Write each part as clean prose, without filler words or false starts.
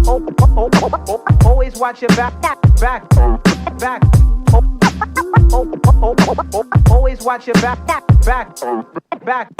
Always watch your back. Always watch your back.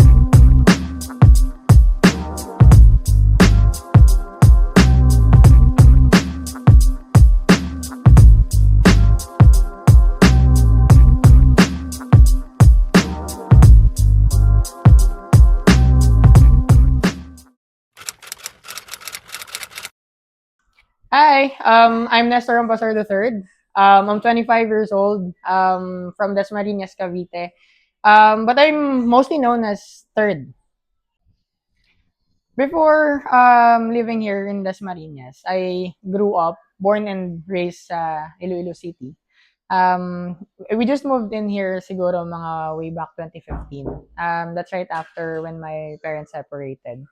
Hi, I'm Nestor Ambassador III. I'm 25 years old, from Dasmariñas, Cavite. But I'm mostly known as Third. Before living here in Dasmariñas, I grew up, born and raised sa Iloilo City. We just moved in here siguro mga way back 2015. That's right after when my parents separated.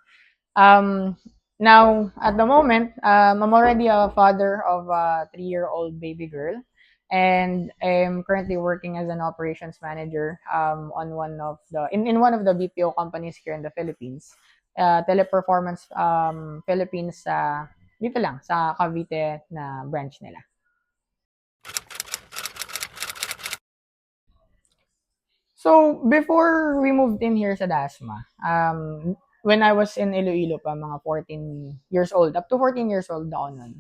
Um, Now, at the moment, I'm already a father of a 3-year-old baby girl, and I'm currently working as an operations manager on in one of the BPO companies here in the Philippines, Teleperformance Philippines sa dito lang sa Cavite na branch nila. So, before we moved in here sa Dasma, when I was in Iloilo pa, mga 14 years old, up to 14 years old ako nun,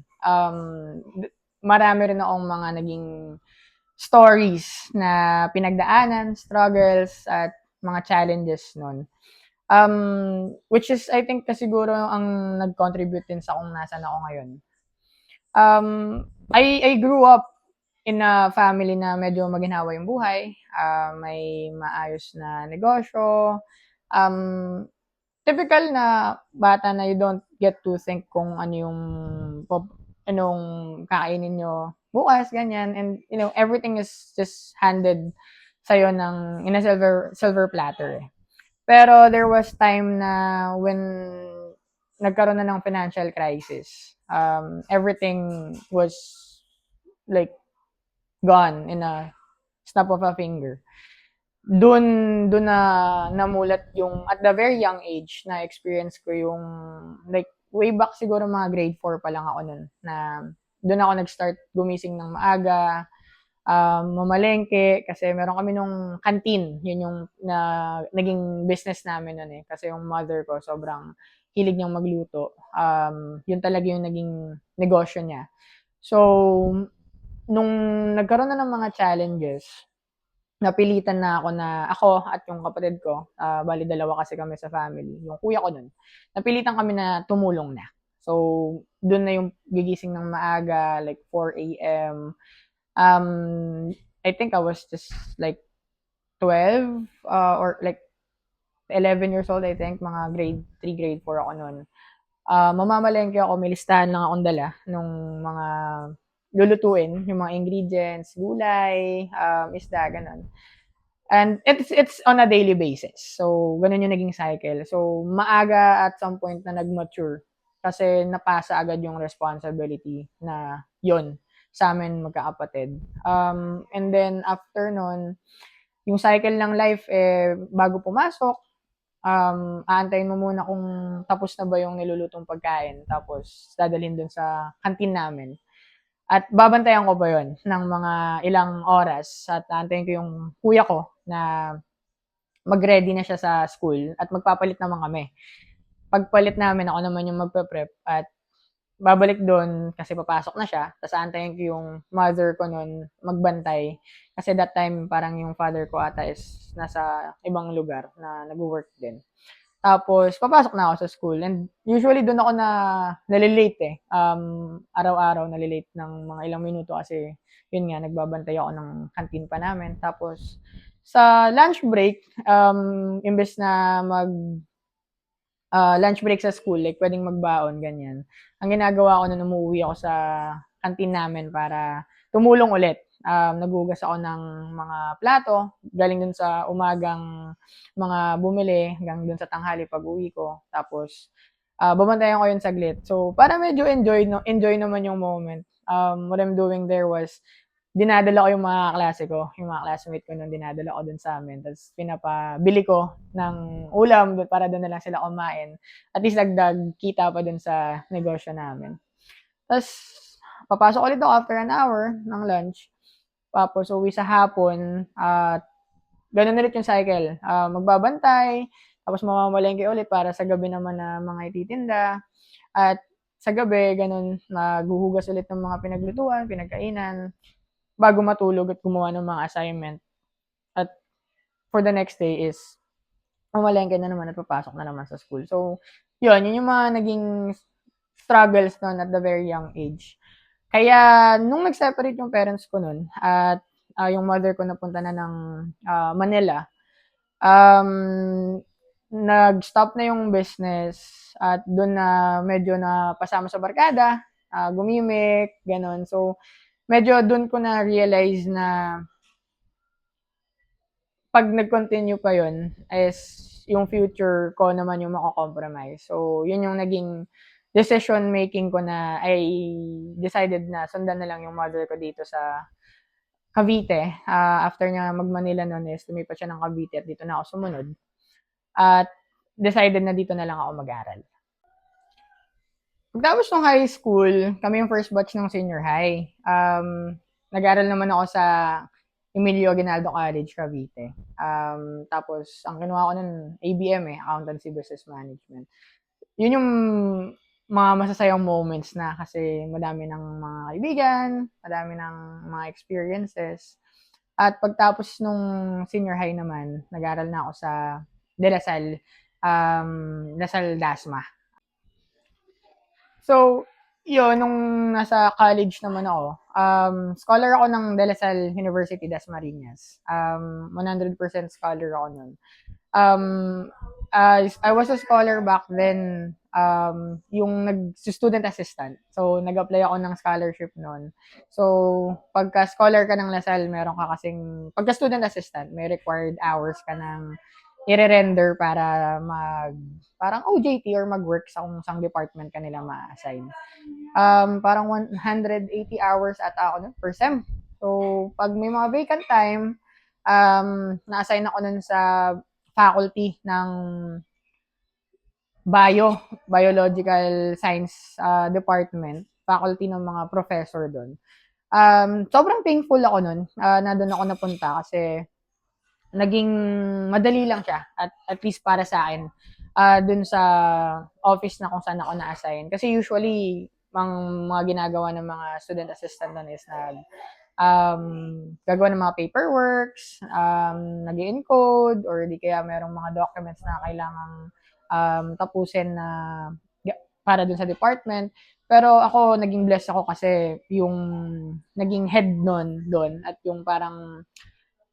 marami rin akong mga naging stories na pinagdaanan, struggles, at mga challenges nun. Which is, I think, siguro ang nag-contribute din sa kung nasan ako ngayon. I grew up in a family na medyo maginhawa yung buhay, may maayos na negosyo, um, typical na bata na you don't get to think kung ano yung anong kakainin nyo bukas, ganyan. And, everything is just handed sa'yo in a silver platter. Pero there was time na when nagkaroon na ng financial crisis, everything was like gone in a snap of a finger. Doon na namulat yung at the very young age na experience ko yung like way back siguro mga grade 4 pa lang ako nun na doon ako nag-start gumising ng maaga, mamalengke kasi meron kami nung canteen, yun yung na naging business namin nun kasi yung mother ko sobrang hilig niyang magluto. Yun talaga yung naging negosyo niya. So, nung nagkaroon na ng mga challenges, napilitan na ako at yung kapatid ko, bali dalawa kasi kami sa family, yung kuya ko nun, napilitan kami na tumulong na. So, dun na yung gigising ng maaga, like 4 a.m. Um, I think I was just like 12 or like 11 years old, I think, mga grade 3, grade 4 ako nun. Mamamalengke ako, may listahan lang akong dala nung mga lulutuin, yung mga ingredients, gulay, isda, ganun. And it's on a daily basis. So, ganun yung naging cycle. So, maaga at some point na nag-mature kasi napasa agad yung responsibility na yon sa amin magkakapatid. And then, after nun, yung cycle ng life, bago pumasok, aantayin mo muna kung tapos na ba yung nilulutong pagkain. Tapos, dadalhin dun sa kantin namin. At babantayan ko pa yon ng mga ilang oras at aantayin ko yung kuya ko na mag-ready na siya sa school at magpapalit naman kami. Pagpalit namin, ako naman yung magpe-prep at babalik doon kasi papasok na siya. Tapos aantayin ko yung mother ko noon magbantay. Kasi that time, parang yung father ko ata is nasa ibang lugar na nag-work din. Tapos, papasok na ako sa school. And usually, doon ako nalilate araw-araw, nalilate ng mga ilang minuto kasi, yun nga, nagbabantay ako ng canteen pa namin. Tapos, sa lunch break, imbes na lunch break sa school, like pwedeng magbaon, ganyan. Ang ginagawa ko na umuwi ako sa canteen namin para tumulong ulit. Naghugas ako ng mga plato, galing dun sa umagang mga bumili hanggang dun sa tanghali pag uwi ko. Tapos, babantayan ko yun saglit. So, para medyo enjoy naman yung moment. What I'm doing there was, dinadala ko yung mga klase ko, yung mga classmate ko nun, dinadala ko dun sa amin. Tapos pinapabili ko ng ulam para doon na lang sila kumain. At least dagdag kita pa dun sa negosyo namin. Tas papasok ulit ako after an hour ng lunch. Tapos uuwi sa hapon at gano'n ulit yung cycle. Magbabantay, tapos mamamalengke ulit para sa gabi naman na mga ititinda. At sa gabi, gano'n, maghuhugas ulit ng mga pinaglutuan, pinagkainan, bago matulog at gumawa ng mga assignment. At for the next day is mamalengke na naman at papasok na naman sa school. So, yun yung mga naging struggles noon at the very young age. Kaya nung nag-separate yung parents ko nun at yung mother ko napunta na ng Manila, nag-stop na yung business at doon na medyo na pasama sa barkada, gumimik, ganon. So, medyo doon ko na realize na pag nag-continue pa yun is yung future ko naman yung mako-compromise. So, yun yung naging decision making ko na I decided na sundan na lang yung mother ko dito sa Cavite. After niya mag-Manila noon is lumipat siya ng Cavite at dito na ako sumunod. At decided na dito na lang ako mag-aral. Pagtapos ng high school, kami yung first batch ng senior high. Nag-aral naman ako sa Emilio Aguinaldo College, Cavite. Tapos, ang kinuha ko nun, ABM Accountancy Business Management. Yun yung mga masasayang moments na kasi madami ng mga kaibigan, madami ng mga experiences. At pagtapos nung senior high naman, nag-aral na ako sa De La Salle, Lasal Dasma. So, yun, nung nasa college naman ako, scholar ako ng De La Salle University, Dasmariñas. 100% scholar ako nun. I was a scholar back then, yung student assistant. So, nag-apply ako ng scholarship noon. So, pagka scholar ka ng LaSalle, meron ka kasing, pagka student assistant, may required hours ka ng i-render para parang OJT or mag-work sa kung saan department ka nila ma-assign. Parang 180 hours at ako nun per sem. So, pag may mga vacant time, na-assign ako nun sa faculty ng biological science department, faculty ng mga professor doon. Sobrang thankful ako nun na doon ako napunta kasi naging madali lang siya at least para sa akin doon sa office na kung saan ako na-assign. Kasi usually, mga ginagawa ng mga student assistant doon is gagawa ng mga paperworks, nag-encode, or di kaya merong mga documents na kailangang tapusin na para dun sa department. Pero ako, naging blessed ako kasi yung naging head nun doon at yung parang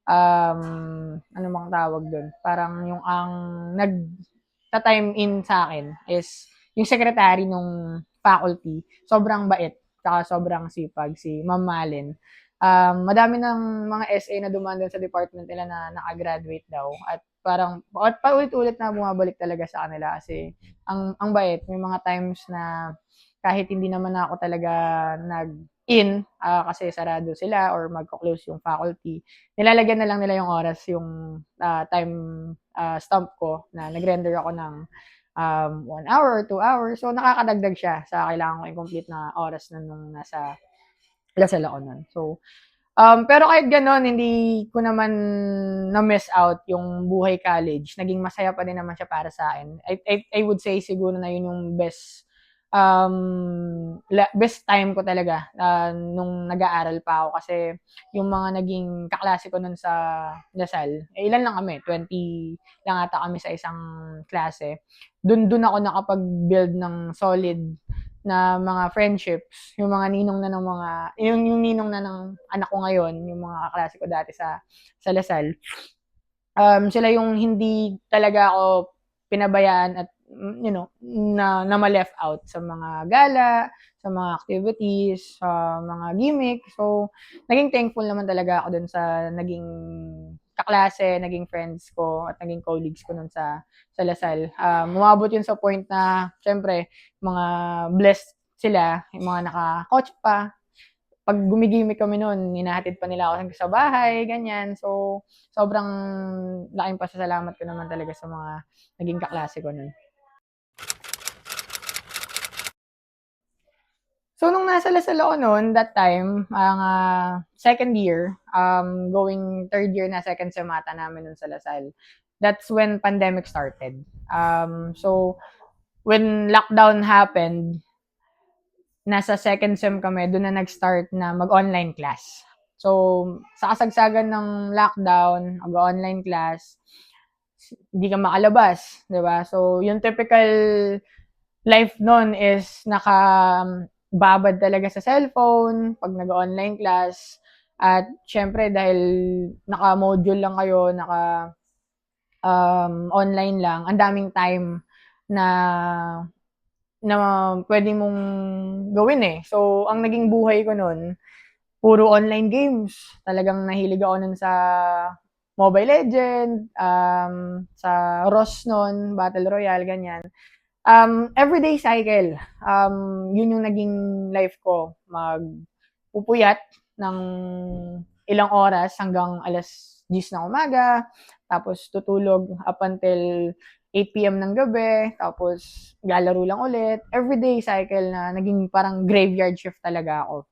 ano bang tawag doon? Parang yung ang nag-time in sa akin is yung secretary nung faculty. Sobrang bait, saka sobrang sipag, si Ma'am Malin. Madami ng mga SA na dumaan doon sa department nila na nakagraduate daw. At parang paulit-ulit na bumabalik talaga sa kanila kasi ang bait. May mga times na kahit hindi naman ako talaga nag-in kasi sarado sila or magko-close yung faculty, nilalagyan na lang nila yung oras, yung time stamp ko na nag-render ako ng 1 hour or 2 hours. So, nakakadagdag siya sa kailangan ko i-complete na oras na nung nasa Lasal ako nun. So, pero kahit gano'n, hindi ko naman na-miss out yung buhay college. Naging masaya pa din naman siya para sa akin. I would say siguro na yun yung best time ko talaga nung nag-aaral pa ako kasi yung mga naging kaklase ko nun sa Lasal, ilan lang kami, 20 lang ata kami sa isang klase. Dun ako nakapag-build ng solid na mga friendships, yung mga ninong na ng mga, yung ninong na ng anak ko ngayon, yung mga kaklase ko dati sa Lasal. Sila yung hindi talaga ako pinabayaan at na ma-left out sa mga gala, sa mga activities, sa mga gimmick. So, naging thankful naman talaga ako dun sa naging kaklase, naging friends ko, at naging colleagues ko nun sa Lasal. Umabot yun sa point na, syempre, mga blessed sila, yung mga naka-coach pa. Pag gumigimik kami noon, hinahatid pa nila ako sa bahay, ganyan. So, sobrang laking pasasalamat ko naman talaga sa mga naging kaklase ko nun. So, nung nasa Lasal ako noon, that time, second year, going third year na, second sem ata namin nun sa Lasal. That's when pandemic started. So, when lockdown happened, nasa second sem kami, doon na nag-start na mag-online class. So, sa kasagsagan ng lockdown, mag-online class, hindi ka makalabas, 'di ba? So, yung typical life noon is babad talaga sa cellphone pag nag-online class. At syempre dahil naka-module lang kayo, online lang, ang daming time na na pwede mong gawin eh. So, ang naging buhay ko noon, puro online games. Talagang nahilig ako nun sa Mobile Legend, sa ROS noon, Battle Royale, ganyan. Everyday cycle. Yun yung naging life ko. Magpupuyat ng ilang oras hanggang alas 10 ng umaga, tapos tutulog up until 8 p.m. ng gabi, tapos lalaro lang ulit. Everyday cycle na naging parang graveyard shift talaga ako.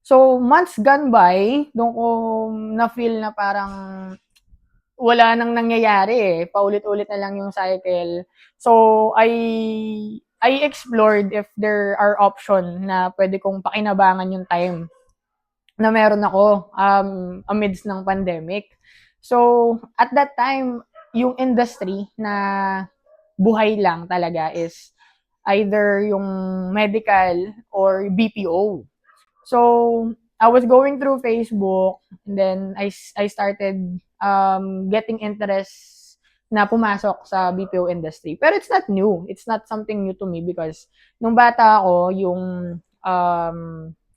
So, months gone by, doon ko na-feel na parang wala nang nangyayari eh. Paulit-ulit na lang yung cycle. So, I explored if there are option na pwede kong pakinabangan yung time na meron ako amidst ng pandemic. So, at that time, yung industry na buhay lang talaga is either yung medical or BPO. So, I was going through Facebook, and then I started getting interest na pumasok sa BPO industry. Pero it's not new. It's not something new to me because nung bata ako, yung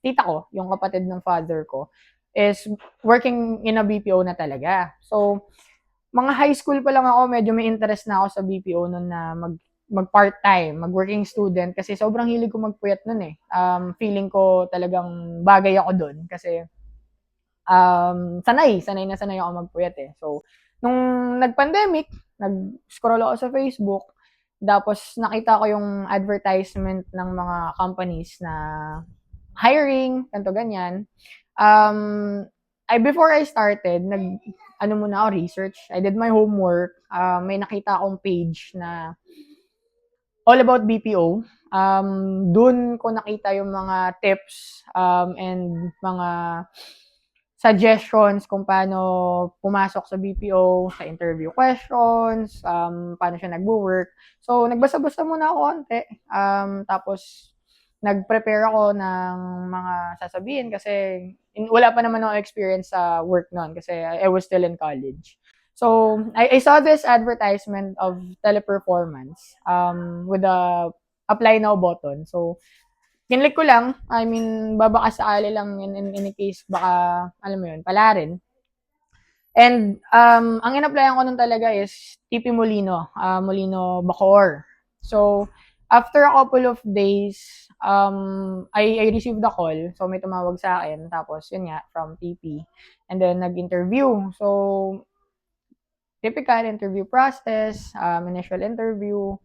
tita ko, yung kapatid ng father ko, is working in a BPO na talaga. So, mga high school pa lang ako, medyo may interest na ako sa BPO noon na mag-part-time, mag-working student kasi sobrang hilig ko magpuyat nun eh. Feeling ko talagang bagay ako doon kasi sanay na sanay ako magpuyat eh. So, nung nag-pandemic, nag-scroll ako sa Facebook, tapos nakita ko yung advertisement ng mga companies na hiring, ganito ganyan. Before I started, muna ako research. I did my homework. May nakita akong page na all about BPO. Doon ko nakita yung mga tips and mga suggestions kung paano pumasok sa BPO, sa interview questions, paano siya nagwo-work. So, nagbasa-basa muna ako konti. Tapos, nag-prepare ako ng mga sasabihin kasi wala pa naman ako experience sa work noon kasi I was still in college. So, I saw this advertisement of Teleperformance with the apply now button. So, kinlik ko lang. I mean, babaka sakali lang in a case baka, alam mo yun, pala rin. And ang in-applyan ko nun talaga is TP Molino, Molino Bacoor. So, after a couple of days, I received a call. So, may tumawag sa akin. Tapos, yun nga, from TP. And then, nag-interview. So, typical interview process, initial interview.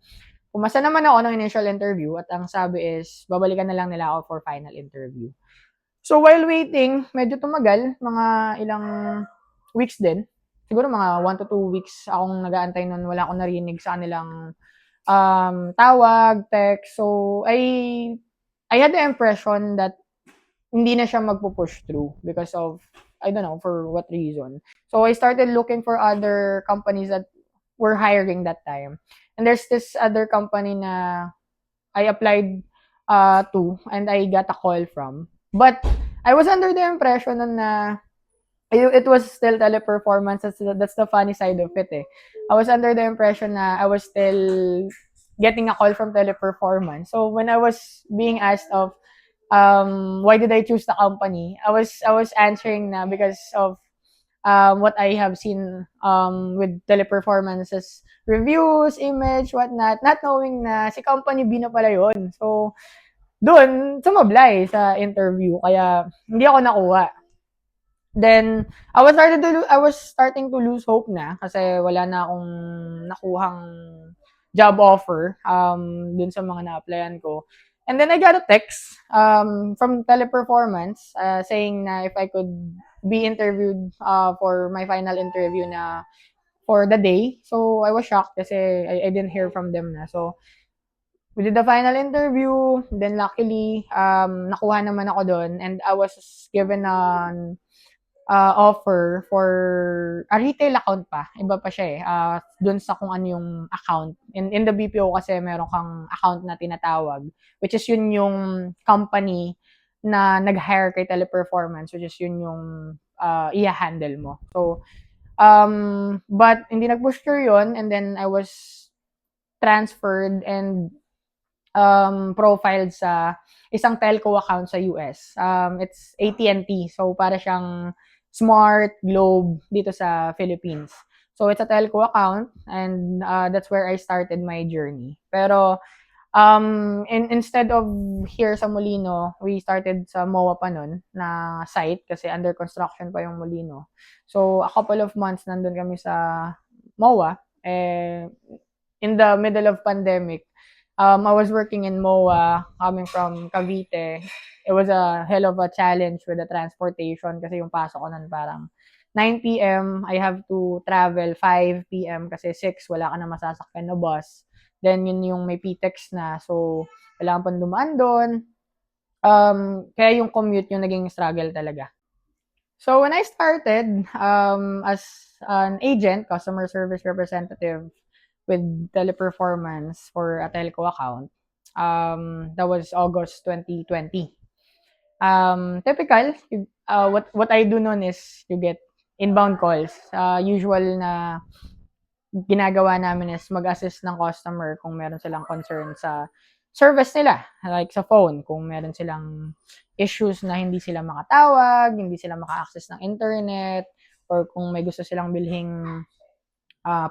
Pumasa naman ako ng initial interview at ang sabi is, babalikan na lang nila ako for final interview. So, while waiting, medyo tumagal, mga ilang weeks din. Siguro mga 1 to 2 weeks akong nag-aantay nun, wala akong narinig sa kanilang tawag, text. So, I had the impression that hindi na siya magpo-push through because of, I don't know, for what reason. So, I started looking for other companies that were hiring that time. And there's this other company na I applied to and I got a call from. But I was under the impression na it was still Teleperformance. That's the funny side of it eh. I was under the impression na I was still getting a call from Teleperformance. So when I was being asked of why did I choose the company, I was answering na because of what I have seen with Teleperformance's reviews, image, whatnot, not knowing na si Company B na pala yun. So, doon, sumablay sa interview, kaya hindi ako nakuha. Then, I was starting to lose hope na kasi wala na akong nakuhang job offer dun sa mga na-applyan ko. And then I got a text from Teleperformance saying na if I could be interviewed for my final interview na for the day. So I was shocked kasi I didn't hear from them na. So we did the final interview. Then luckily, nakuha naman ako doon. And I was given an offer for a retail account pa. Iba pa siya eh. Doon sa kung ano yung account. In the BPO kasi meron kang account na tinatawag. Which is yun yung company na nag-hire kay Teleperformance. Which is yun yung i-handle mo. So, but hindi nag-push through yun. And then I was transferred and profiled sa isang telco account sa US. It's AT&T. So, para siyang Smart, Globe dito sa Philippines. So, it's a telco account and that's where I started my journey. Pero, instead of here sa Molino, we started sa MOA pa nun na site kasi under construction pa yung Molino. So, a couple of months nandun kami sa MOA. In the middle of pandemic, I was working in MOA coming from Cavite. It was a hell of a challenge with the transportation kasi yung pasok ko nun parang 9 p.m. I have to travel 5 p.m. kasi 6 wala ka na masasakyan na bus. Then yun yung may PTEX na. So, kailangan pang dumaan doon. Kaya yung commute yung naging struggle talaga. So, when I started as an agent, customer service representative with Teleperformance for a telco account, that was August 2020. Typical, what I do noon is you get inbound calls. Usual na ginagawa namin is mag-assist ng customer kung meron silang concern sa service nila. Like sa phone, kung meron silang issues na hindi sila makatawag, hindi sila maka-access ng internet, or kung may gusto silang bilhing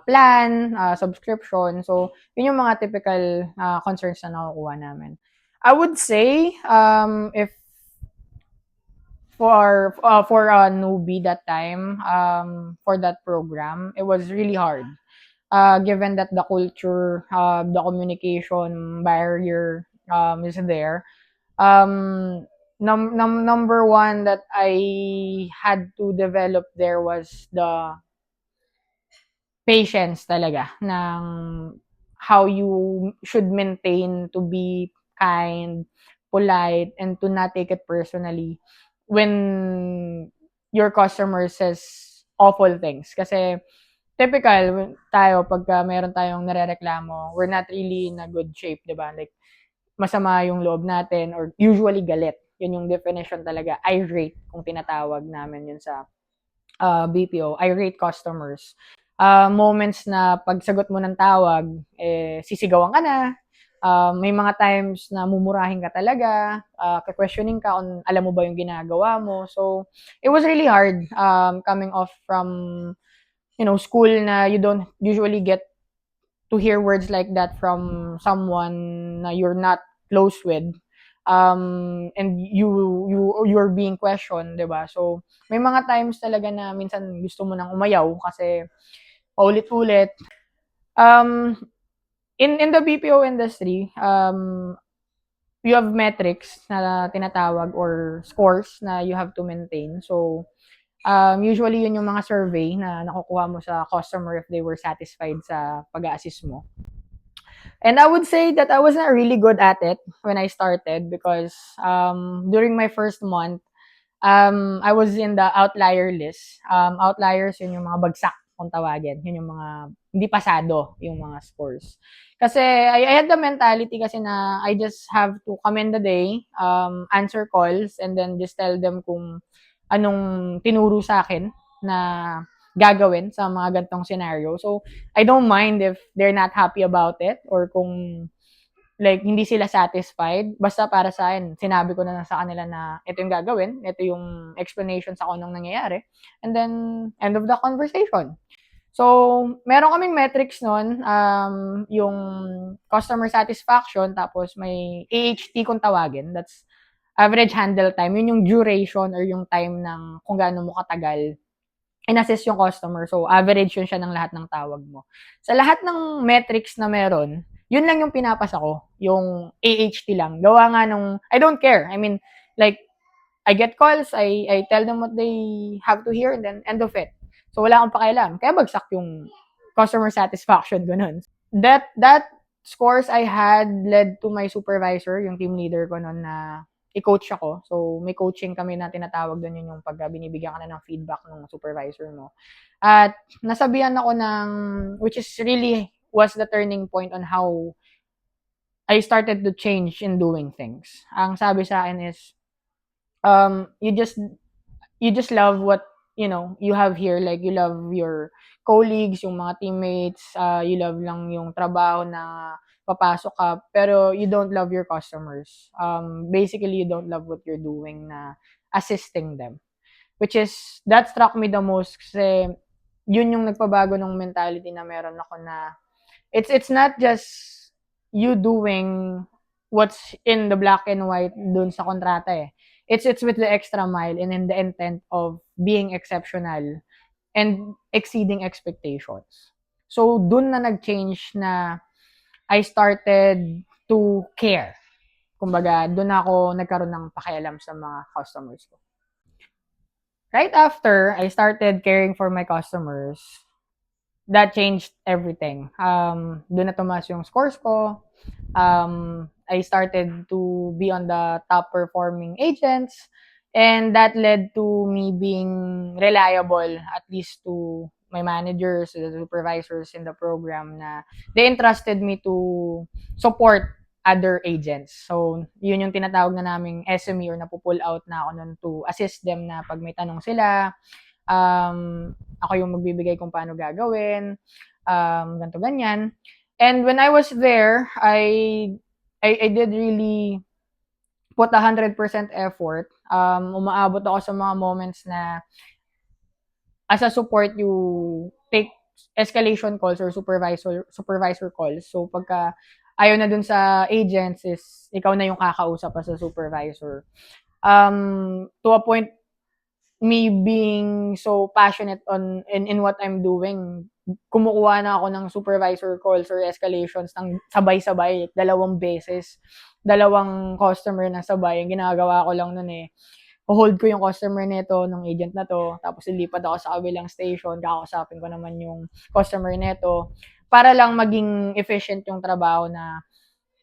plan, subscription. So, yun yung mga typical concerns na nakukuha namin. I would say, if for a newbie that time, for that program, it was really hard. Given that the culture, the communication barrier is there. Number one that I had to develop there was the patience talaga ng how you should maintain to be kind, polite, and to not take it personally when your customer says awful things. Kasi typical tayo pagka meron tayong narereklamo, we're not really in a good shape, 'di ba? Like masama yung loob natin or usually galit. Yun yung definition talaga. Irate kung tinatawag namin yun sa BPO. Irate customers. Moments na pagsagot mo ng tawag, sisigawan ka na. May mga times na mumurahin ka talaga, questioning ka on alam mo ba yung ginagawa mo. So, it was really hard coming off from, school na you don't usually get to hear words like that from someone na you're not close with. And you're being questioned, 'di ba? So, may mga times talaga na minsan gusto mo nang umayaw kasi paulit-ulit. In the BPO industry, you have metrics na tinatawag or scores na you have to maintain. So, usually yun yung mga survey na nakukuha mo sa customer if they were satisfied sa pag-a-assist mo. And I would say that I was not really good at it when I started because during my first month, I was in the outlier list. Outliers, yun yung mga bagsak kung tawagin. Yun yung mga hindi pasado yung mga scores. Kasi I had the mentality kasi na I just have to come in the day, answer calls, and then just tell them kung anong tinuro sa akin na gagawin sa mga gantong scenario. So, I don't mind if they're not happy about it or kung like hindi sila satisfied. Basta para sa akin, sinabi ko na sa kanila na ito yung gagawin, ito yung explanation sa kung anong nangyayari, and then end of the conversation. So, meron kaming metrics nun, yung customer satisfaction, tapos may AHT kung tawagin. That's average handle time. Yun yung duration or yung time ng kung gaano mo katagal in-assist yung customer. So, average yun siya ng lahat ng tawag mo. Sa lahat ng metrics na meron, yun lang yung pinapasa ko, yung AHT lang. Gawa nga nung, I don't care. I mean, like, I get calls, I tell them what they have to hear, and then end of it. So, wala akong pakialam. Kaya bagsak yung customer satisfaction ko nun. That scores I had led to my supervisor, yung team leader ko nun, na i-coach ako. So, may coaching kami na tinatawag doon, yun yung pag binibigyan ka na ng feedback ng supervisor mo. At nasabihan ako ng, which is really was the turning point on how I started to change in doing things. Ang sabi sa akin is, you just love what, you have here. Like, you love your colleagues, yung mga teammates, you love lang yung trabaho na papasok ka, pero you don't love your customers. Basically, you don't love what you're doing na assisting them. Which is, that struck me the most kasi yun yung nagpabago ng mentality na meron ako na it's not just you doing what's in the black and white dun sa kontrata eh. It's with the extra mile and in the intent of being exceptional and exceeding expectations. So dun na nag-change na I started to care. Kumbaga, dun ako nagkaroon ng pakialam sa mga customers ko. Right after I started caring for my customers, that changed everything. Doon na tumaas yung scores ko. I started to be on the top performing agents, and that led to me being reliable, at least to my managers, the supervisors in the program, na they entrusted me to support other agents. So, yun yung tinatawag na naming SME, or napupull out na ako nun to assist them na pag may tanong sila, ako yung magbibigay kung paano gagawin, ganto ganyan. And when I was there, I did really put 100% effort. Umaabot ako sa mga moments na as a support, you take escalation calls or supervisor calls. So pagka ayaw na dun sa agents, is ikaw na yung kakausap pa sa supervisor. To a point, me being so passionate in what I'm doing, kumukuha na ako ng supervisor calls or escalations ng sabay-sabay, 2 beses, 2 customer na sabay. Ang ginagawa ko lang nun hold ko yung customer nito, ng agent na to, tapos lilipat ako sa kabilang station, kakausapin ko naman yung customer nito, para lang maging efficient yung trabaho, na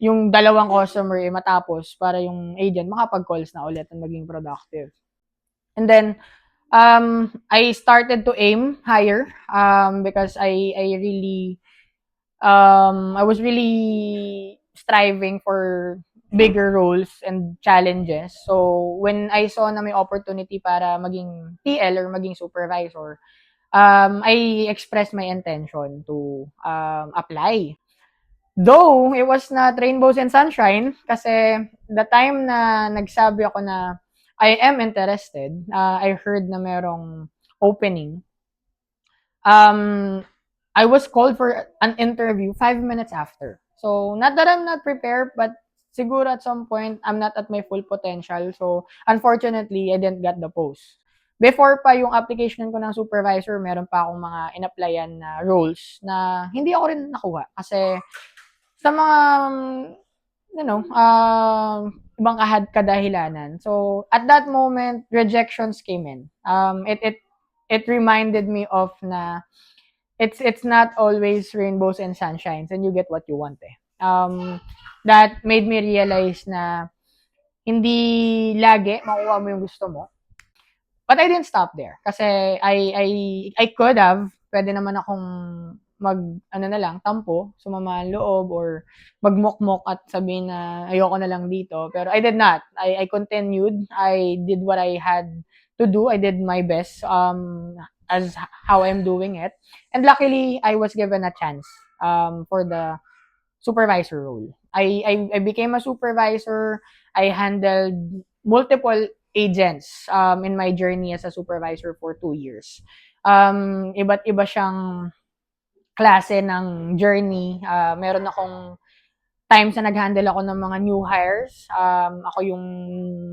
yung 2 customer matapos, para yung agent makapag-calls na ulit at maging productive. And then, I started to aim higher, because I was really striving for bigger roles and challenges. So, when I saw na may opportunity para maging TL or maging supervisor, I expressed my intention to apply. Though, it was not rainbows and sunshine, kasi the time na nagsabi ako na I am interested, I heard na merong opening. I was called for an interview 5 minutes after. So, not that I'm not prepared, but siguro at some point, I'm not at my full potential. So, unfortunately, I didn't get the post. Before pa yung application ko ng supervisor, meron pa akong mga in-applyan na roles na hindi ako rin nakuha. Kasi sa mga, ibang kadahilanan. So, at that moment, rejections came in. It reminded me of na it's not always rainbows and sunshines and you get what you want That made me realize na hindi lagi makuha mo yung gusto mo. But I didn't stop there. Kasi I could have, pwede naman akong tampo, sumama ang loob, or magmokmok at sabihin na ayoko na lang dito. Pero I did not. I continued. I did what I had to do. I did my best as how I'm doing it. And luckily, I was given a chance for the supervisor role. I became a supervisor. I handled multiple agents in my journey as a supervisor for 2 years. Iba't iba siyang klase ng journey. Meron akong times na nag-handle ako ng mga new hires. Ako yung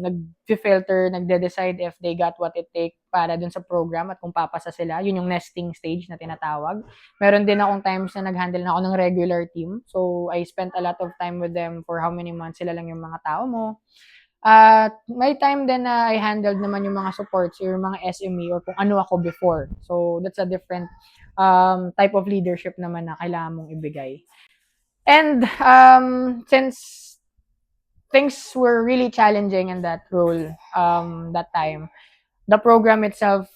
nag-filter, nagde-decide if they got what it para dun sa program at kung papasa sila. Yun yung nesting stage na tinatawag. Meron din akong times na nag-handle na ako ng regular team. So, I spent a lot of time with them for how many months sila lang yung mga tao mo. At may time din na I handled naman yung mga supports or yung mga SME or kung ano ako before. So, that's a different type of leadership naman na kailangan mong ibigay. And since things were really challenging in that role that time, the program itself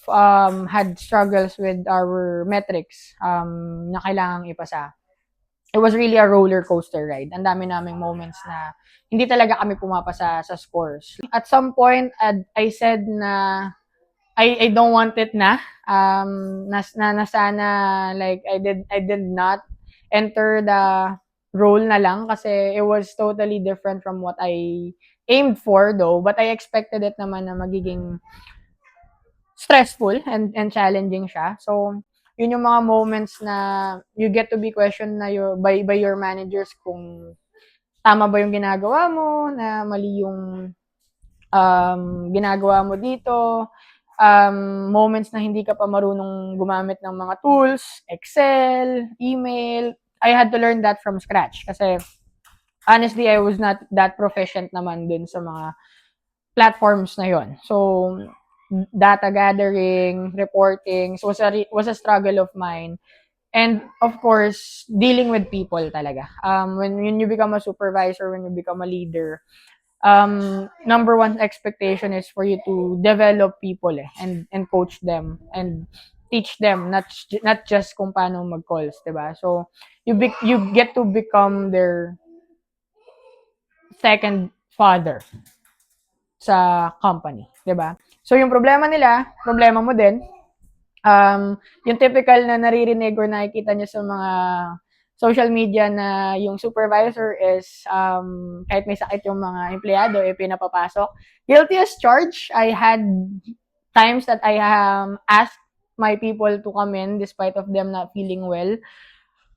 had struggles with our metrics na kailangang ipasa. It was really a roller coaster ride. Ang dami naming moments na hindi talaga kami pumapasa sa scores. At some point, I said na I don't want it na. Na sana like I did not enter the role na lang kasi it was totally different from what I aimed for though, but I expected it naman na magiging stressful and challenging siya. So, yun yung mga moments na you get to be questioned na by your managers kung tama ba yung ginagawa mo, na mali yung ginagawa mo dito. Moments na hindi ka pa marunong gumamit ng mga tools, Excel, email. I had to learn that from scratch kasi honestly, I was not that proficient naman dun sa mga platforms na yon. So, data gathering, reporting, so was a struggle of mine. And of course, dealing with people talaga. When you become a supervisor, when you become a leader, number one expectation is for you to develop people and coach them and teach them not just kung paano mag-calls, 'di ba? So you get to become their second father sa company, 'di ba? So yung problema nila, problema mo din. Yung typical na naririnig or nakikita niyo sa mga social media na yung supervisor is kahit may sakit yung mga empleyado, pinapapasok. Guilty as charged. I had times that I asked my people to come in despite of them not feeling well.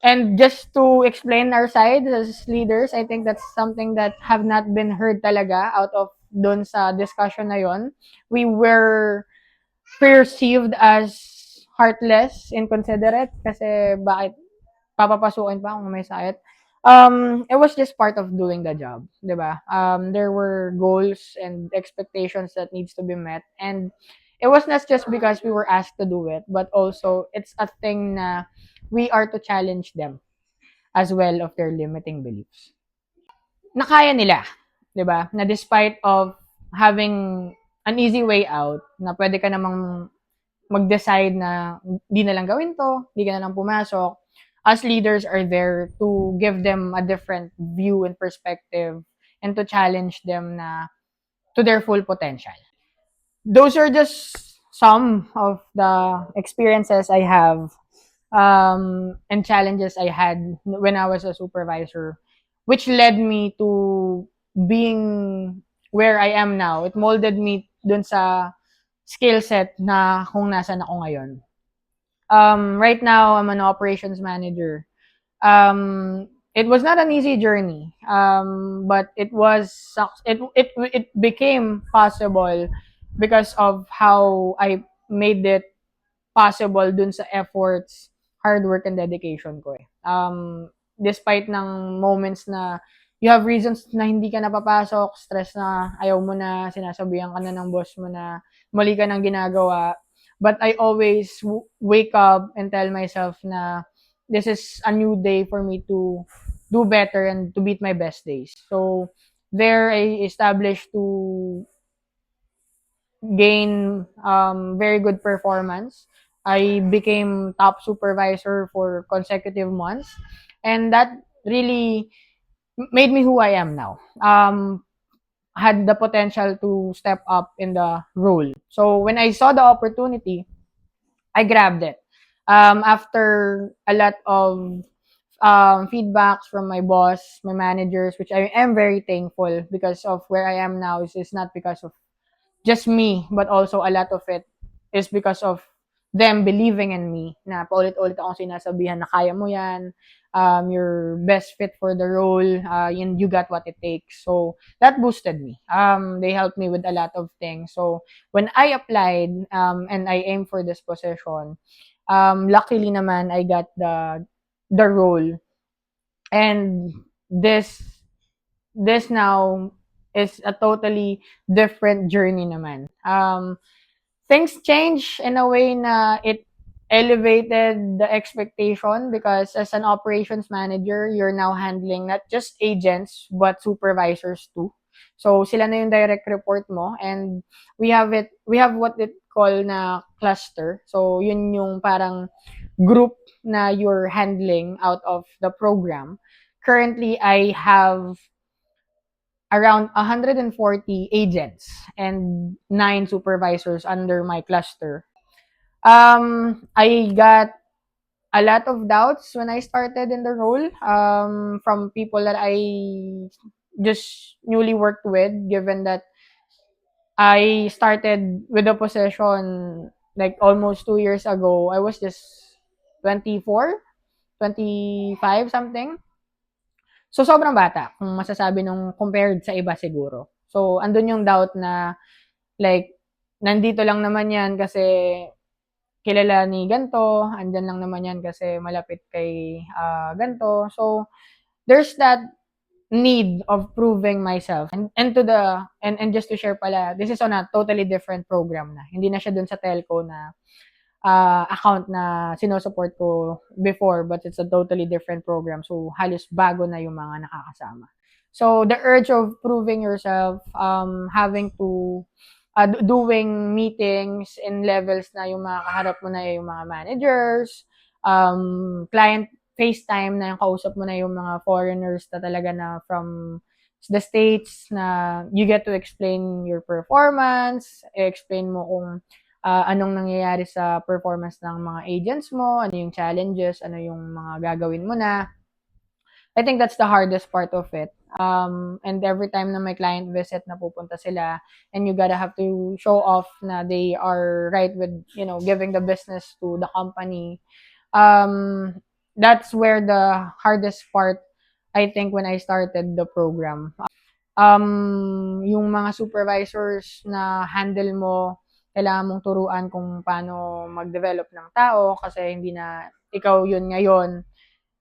And just to explain our side as leaders, I think that's something that have not been heard talaga out of dun sa discussion na yon. We were perceived as heartless, inconsiderate, kasi bakit papapasukin pa kung may sakit. It was just part of doing the job, 'di ba? There were goals and expectations that needs to be met, and it was not just because we were asked to do it, but also it's a thing na we are to challenge them as well of their limiting beliefs. Nakaya nila, 'di ba? Na despite of having an easy way out, na pwede ka namang mag-decide na di na lang gawin to, di ka na lang pumasok. Us leaders are there to give them a different view and perspective and to challenge them na to their full potential. Those are just some of the experiences I have and challenges I had when I was a supervisor, which led me to being where I am now. It molded me dun sa skill set na kung nasan ako ngayon. Right now, I'm an operations manager. It was not an easy journey, but it became possible because of how I made it possible dun sa efforts, hard work, and dedication ko. Despite ng moments na you have reasons na hindi ka napapasok, stress na, ayaw mo na, sinasabihan ka na ng boss mo na mali ka nang ginagawa. But I always wake up and tell myself na this is a new day for me to do better and to beat my best days. So, there I established to gain very good performance. I became top supervisor for consecutive months. And that really made me who I am now. Had the potential to step up in the role. So when I saw the opportunity, I grabbed it. After a lot of feedbacks from my boss, my managers, which I am very thankful because of where I am now is not because of just me, but also a lot of it is because of them believing in me na paulit-ulit akong sinasabihan na kaya mo yan, you're best fit for the role, and you got what it takes. So that boosted me. They helped me with a lot of things. So when I applied, and I aimed for this position, luckily naman I got the role. And this now is a totally different journey naman. Things change in a way na it elevated the expectation because as an operations manager, you're now handling not just agents but supervisors too. So sila na yung direct report mo, and we have what it call na cluster. So yun yung parang group na you're handling out of the program. Currently, I have around 140 agents and 9 supervisors under my cluster. I got a lot of doubts when I started in the role, from people that I just newly worked with, given that I started with the position like almost 2 years ago. I was just 24, 25 something. So, sobrang bata kung masasabi nung compared sa iba siguro. So, andun yung doubt na like, nandito lang naman yan kasi kilala ni ganto, andyan lang naman yan kasi malapit kay ganto. So, there's that need of proving myself. And just to share pala, this is on a totally different program na. Hindi na siya dun sa telco na account na sinusupport ko before, but it's a totally different program. So, halos bago na yung mga nakakasama. So, the urge of proving yourself, having to, doing meetings in levels na yung mga kaharap mo na yung mga managers, client FaceTime na yung kausap mo na yung mga foreigners na talaga na from the States na you get to explain your performance, explain mo kung anong nangyayari sa performance ng mga agents mo, ano yung challenges, ano yung mga gagawin mo na. I think that's the hardest part of it. And every time na may client visit na pupunta sila, and you gotta have to show off na they are right with, giving the business to the company. That's where the hardest part, I think, when I started the program. Yung mga supervisors na handle mo, kailangan mong turuan kung paano mag-develop ng tao kasi hindi na ikaw yun ngayon.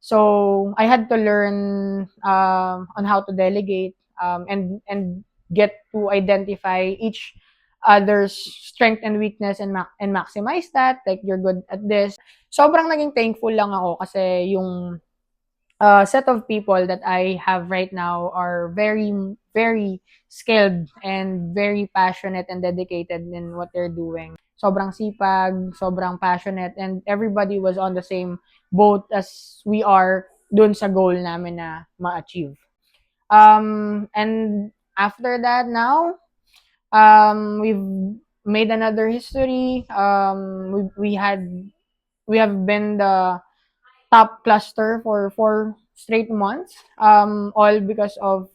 So, I had to learn on how to delegate, and get to identify each other's strength and weakness and maximize that. Like, you're good at this. Sobrang naging thankful lang ako kasi yung set of people that I have right now are very, very skilled and very passionate and dedicated in what they're doing. Sobrang sipag, sobrang passionate, and everybody was on the same boat as we are dun sa goal namin na ma-achieve. And after that now, we've made another history. We have been the top cluster for 4 straight months, all because of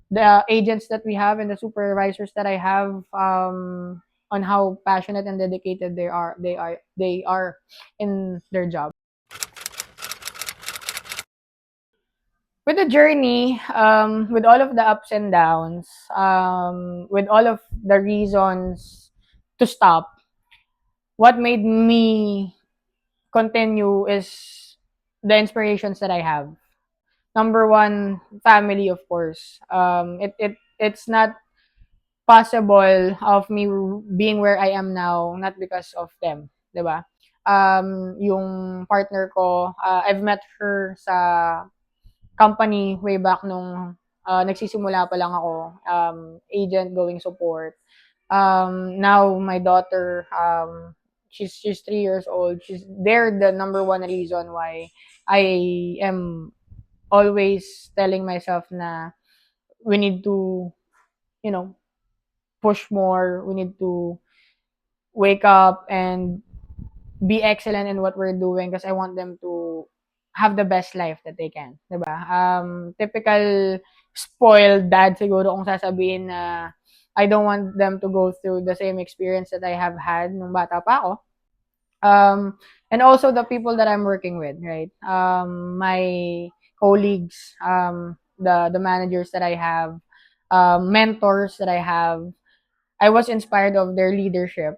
the agents that we have and the supervisors that I have, on how passionate and dedicated they are in their job. With the journey, with all of the ups and downs, with all of the reasons to stop, what made me continue is the inspirations that I have. Number one, family, of course. It's not possible of me being where I am now, not because of them, 'di ba? Yung partner ko, I've met her sa company way back nung nagsisimula pa lang ako, agent going support. Now my daughter, she's 3 years old. They're the number one reason why I am always telling myself na we need to, you know, push more. We need to wake up and be excellent in what we're doing because I want them to have the best life that they can, 'di ba? Typical spoiled dad siguro kung sasabihin na I don't want them to go through the same experience that I have had nung bata pa ako. And also the people that I'm working with, right? My colleagues, the managers that I have, mentors that I have. I was inspired of their leadership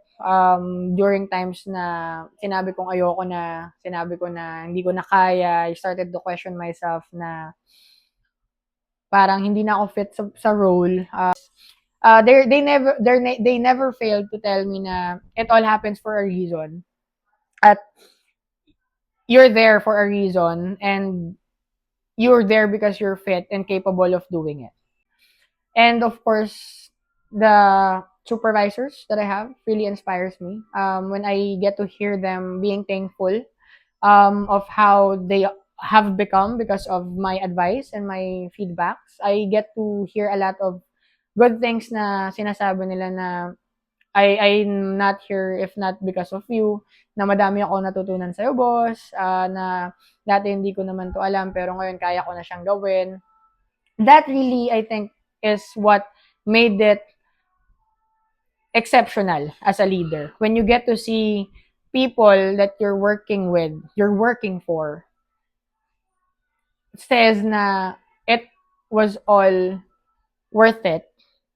during times na sinabi kong ayoko na, sinabi ko na hindi ko na kaya. I started to question myself na parang hindi na ako fit sa role. They never failed to tell me na it all happens for a reason. At you're there for a reason, and you're there because you're fit and capable of doing it. And of course, the supervisors that I have really inspires me. When I get to hear them being thankful of how they have become because of my advice and my feedbacks, I get to hear a lot of good things na sinasabi nila na I'm not here if not because of you, na madami ako natutunan sa'yo, boss, na dati hindi ko naman to alam, pero ngayon kaya ko na siyang gawin. That really, I think, is what made it exceptional as a leader. When you get to see people that you're working with, you're working for, says na it was all worth it,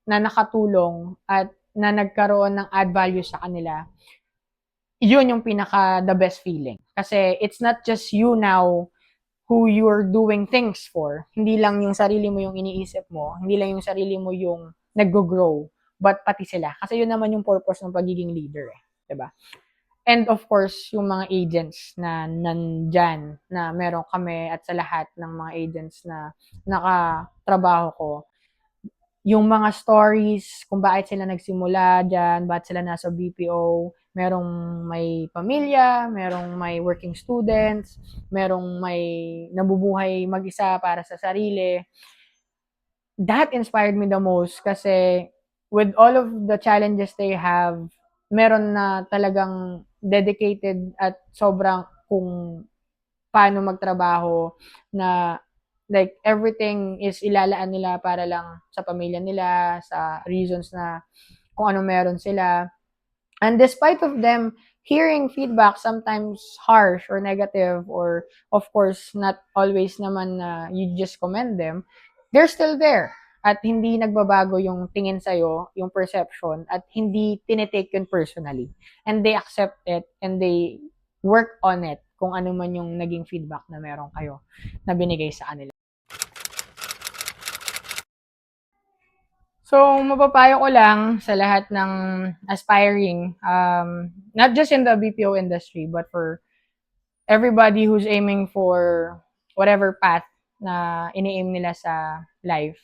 na nakatulong at na nagkaroon ng add value sa kanila, yun yung pinaka the best feeling. Kasi it's not just you now who you're doing things for. Hindi lang yung sarili mo yung iniisip mo, hindi lang yung sarili mo yung nag-grow, but pati sila. Kasi yun naman yung purpose ng pagiging leader, eh, 'di ba? And of course, yung mga agents na nandyan, na meron kami at sa lahat ng mga agents na nakatrabaho ko, yung mga stories, kung bakit sila nagsimula dyan, bakit sila nasa BPO, merong may pamilya, merong may working students, merong may nabubuhay mag-isa para sa sarili. That inspired me the most kasi with all of the challenges they have, meron na talagang dedicated at sobrang kung paano magtrabaho na like everything is ilalaan nila para lang sa pamilya nila, sa reasons na kung ano meron sila. And despite of them hearing feedback sometimes harsh or negative, or of course not always naman na you just commend them, they're still there. At hindi nagbabago yung tingin sa'yo, yung perception, at hindi tinetake yun personally. And they accept it and they work on it kung ano man yung naging feedback na meron kayo na binigay sa kanila. So, mapapayo ko lang sa lahat ng aspiring, not just in the BPO industry, but for everybody who's aiming for whatever path na ini-aim nila sa life.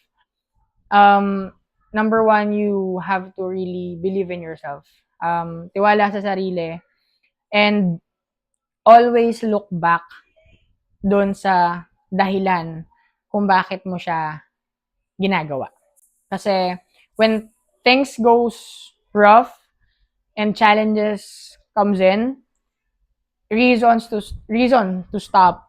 Number one, you have to really believe in yourself. Tiwala sa sarili. And always look back doon sa dahilan kung bakit mo siya ginagawa. Kasi when things goes rough and challenges comes in, reason to stop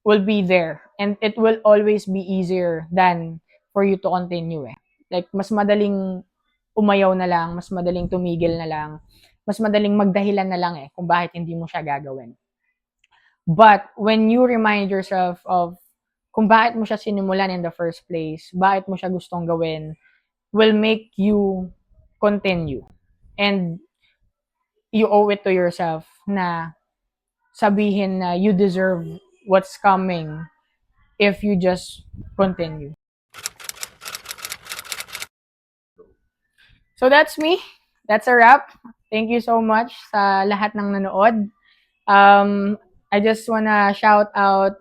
will be there, and it will always be easier than for you to continue, eh. Like mas madaling umayaw na lang, mas madaling tumigil na lang, mas madaling magdahilan na lang, eh, kung bakit hindi mo siya gagawin. But when you remind yourself of kung bakit mo siya sinimulan in the first place, bakit mo siya gustong gawin, will make you continue. And you owe it to yourself na sabihin na you deserve what's coming if you just continue. So that's me. That's a wrap. Thank you so much sa lahat ng nanood. I just wanna shout out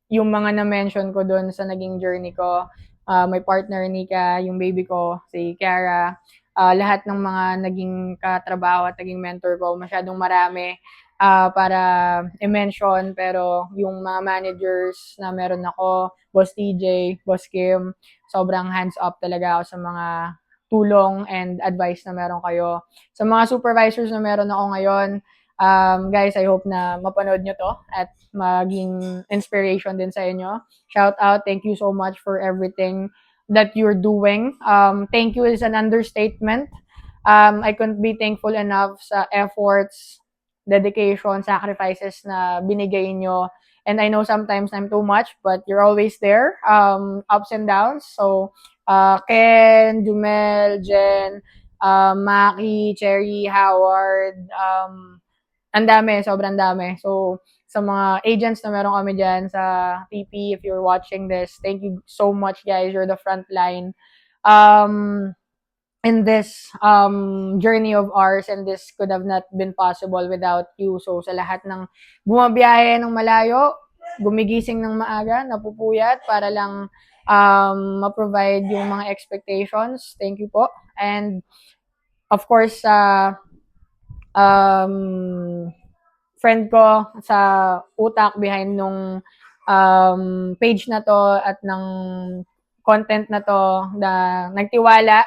yung mga na-mention ko doon sa naging journey ko. My partner, Nika, yung baby ko, si Kiara, lahat ng mga naging katrabaho at naging mentor ko, masyadong marami para i-mention, pero yung mga managers na meron ako, Boss TJ, Boss Kim, sobrang hands up talaga ako sa mga tulong and advice na meron kayo. Sa mga supervisors na meron ako ngayon, guys, I hope na mapanood nyo to at maging inspiration din sa inyo. Shout out, thank you so much for everything that you're doing. Thank you is an understatement. I couldn't be thankful enough sa efforts, dedication, sacrifices na binigay nyo. And I know sometimes I'm too much, but you're always there, ups and downs. So, Ken, Jumel, Jen, Maki, Cherry, Howard, ang dami, sobrang dami. So, sa mga agents na meron kami dyan sa TP, if you're watching this, thank you so much, guys. You're the front line in this journey of ours, and this could have not been possible without you. So, sa lahat ng bumabiyahe ng malayo, gumigising ng maaga, napupuyat para lang ma-provide yung mga expectations. Thank you po. And, of course, friend ko sa utak behind nung page na to at ng content na to na nagtiwala,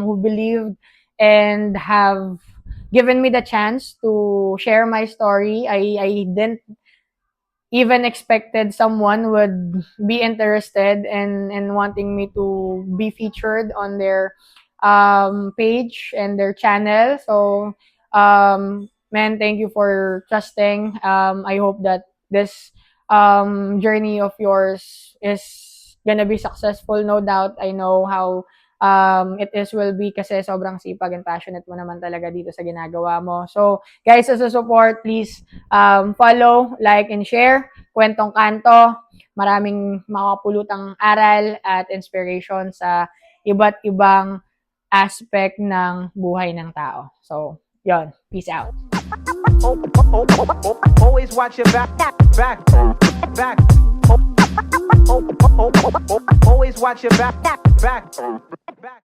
who believed and have given me the chance to share my story. I didn't even expected someone would be interested and wanting me to be featured on their page and their channel. So, man, thank you for trusting. I hope that this journey of yours is gonna be successful. No doubt. I know how will be kasi sobrang sipag and passionate mo naman talaga dito sa ginagawa mo. So, guys, as a support, please follow, like, and share. Kwentong Kanto. Maraming makapulutang aral at inspiration sa iba't ibang aspect ng buhay ng tao. So, yon. Peace out. Always watch your back. Always watch your back.